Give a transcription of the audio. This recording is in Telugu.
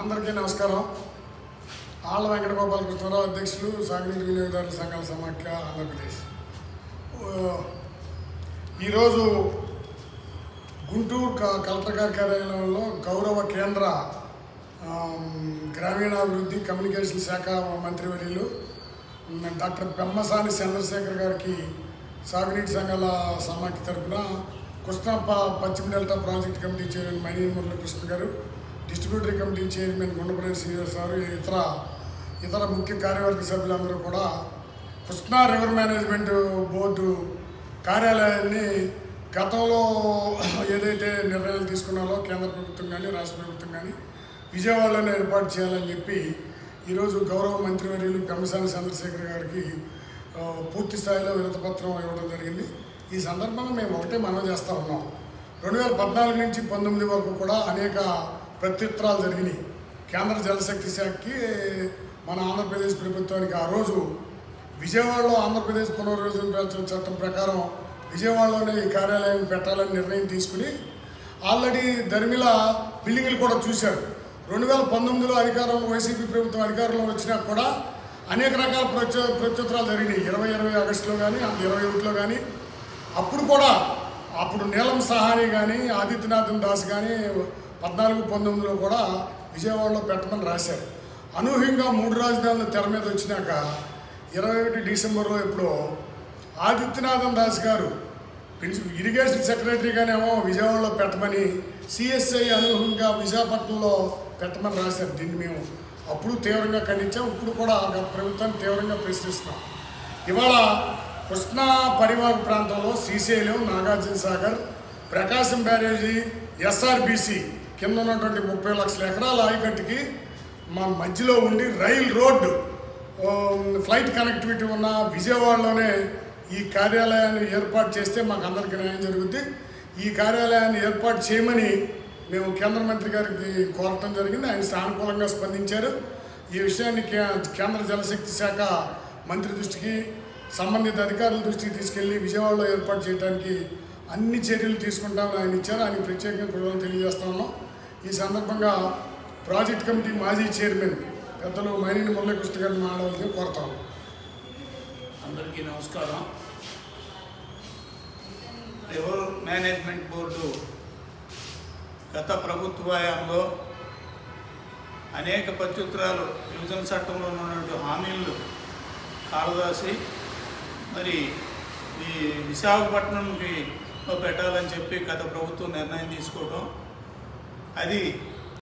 అందరికీ నమస్కారం. ఆళ్ళ వెంకట గోపాలకృష్ణరావు అధ్యక్షులు సాగునీటి వినియోగదారుల సంఘాల సమాఖ్య ఆంధ్రప్రదేశ్. ఈరోజు గుంటూరు కలెక్టర్ గారి కార్యాలయంలో గౌరవ కేంద్ర గ్రామీణాభివృద్ధి కమ్యూనికేషన్ శాఖ మంత్రివర్యులు డాక్టర్ పెమ్మసాని చంద్రశేఖర్ గారికి సాగునీటి సంఘాల సమాఖ్య తరఫున కృష్ణా పశ్చిమ delta project committee chairman Maineni Muralikrishna garu, distributary committee chairman Gundapaneni Srinivas garu, ఇతర ముఖ్య కార్యవర్గ సభ్యులందరూ కూడా కృష్ణా రివర్ మేనేజ్మెంట్ బోర్డు కార్యాలయాన్ని గతంలో ఏదైతే నిర్ణయాలు తీసుకున్నారో కేంద్ర ప్రభుత్వం కానీ రాష్ట్ర ప్రభుత్వం కానీ విజయవాడలోనే ఏర్పాటు చేయాలని చెప్పి ఈరోజు గౌరవ మంత్రివర్యులు పెమ్మసాని చంద్రశేఖర్ గారికి పూర్తి స్థాయిలో వినతిపత్రం ఇవ్వడం జరిగింది. ఈ సందర్భంగా మేము ఒకటే మనవి చేస్తూ ఉన్నాం. 2014 నుంచి 19 వరకు కూడా అనేక ప్రత్యుత్తరాలు జరిగినాయి. కేంద్ర జలశక్తి శాఖకి మన ఆంధ్రప్రదేశ్ ప్రభుత్వానికి ఆ రోజు విజయవాడలో ఆంధ్రప్రదేశ్ పునర్విభజన చట్టం ప్రకారం విజయవాడలోనే ఈ కార్యాలయం పెట్టాలని నిర్ణయం తీసుకుని ఆల్రెడీ ధర్మిల బిల్డింగ్లు కూడా చూశారు. 2019లో వైసీపీ ప్రభుత్వం అధికారంలో వచ్చినా కూడా అనేక రకాల ప్రత్యుత్తరాలు జరిగినాయి. 2020 ఆగస్టులో కానీ 21లో కానీ అప్పుడు నీలం సహాని కానీ ఆదిత్యనాథన్ దాస్ కానీ 14-19లో కూడా విజయవాడలో పెట్టమని రాశారు. అనూహ్యంగా 3 రాజధానులు తెర మీద వచ్చినాక 21 డిసెంబర్లో ఎప్పుడో ఆదిత్యనాథన్ దాస్ గారు ఇరిగేషన్ సెక్రటరీగానేమో విజయవాడలో పెట్టమని సిఎస్ఐ అనూహ్యంగా విశాఖపట్నంలో పెట్టమని రాశారు. దీన్ని మేము అప్పుడు తీవ్రంగా ఖండించాం. ఇప్పుడు కూడా గత ప్రభుత్వాన్ని తీవ్రంగా ప్రశ్నిస్తున్నాం. ఇవాళ కృష్ణా పరివాహక ప్రాంతంలో శ్రీశైలం, నాగార్జున సాగర్, ప్రకాశం బ్యారేజీ, ఎస్ఆర్బిసి కింద ఉన్నటువంటి 30 లక్షల ఎకరాల ఆయకట్టుకి మా మధ్యలో ఉండి రైల్ రోడ్డు ఫ్లైట్ కనెక్టివిటీ ఉన్న విజయవాడలోనే ఈ కార్యాలయాన్ని ఏర్పాటు చేస్తే మాకు అందరికీ న్యాయం జరుగుద్ది. ఈ కార్యాలయాన్ని ఏర్పాటు చేయమని మేము కేంద్ర మంత్రి గారికి కోరటం జరిగింది. ఆయన సానుకూలంగా స్పందించారు. ఈ విషయాన్ని కేంద్ర జలశక్తి శాఖ మంత్రి దృష్టికి, సంబంధిత అధికారుల దృష్టికి తీసుకెళ్లి విజయవాడలో ఏర్పాటు చేయడానికి అన్ని చర్యలు తీసుకుంటామని ఆయన ఇచ్చారు. ఆయన ప్రత్యేకంగా కృతజ్ఞతలు తెలియజేస్తా ఉన్నాం. ఈ సందర్భంగా ప్రాజెక్ట్ కమిటీ మాజీ చైర్మన్ పెద్దలు మైనేని మురళీకృష్ణ గారిని మాట్లాడాలని కోరుతాము. అందరికీ నమస్కారం. రివర్ మేనేజ్మెంట్ బోర్డు గత ప్రభుత్వ హయాంలో అనేక ప్రత్యుత్తరాలు విభజన చట్టంలో ఉన్నటువంటి హామీలను కాలదాసి మరి ఈ విశాఖపట్నంకి పెట్టాలని చెప్పి గత ప్రభుత్వం నిర్ణయం తీసుకోవడం, అది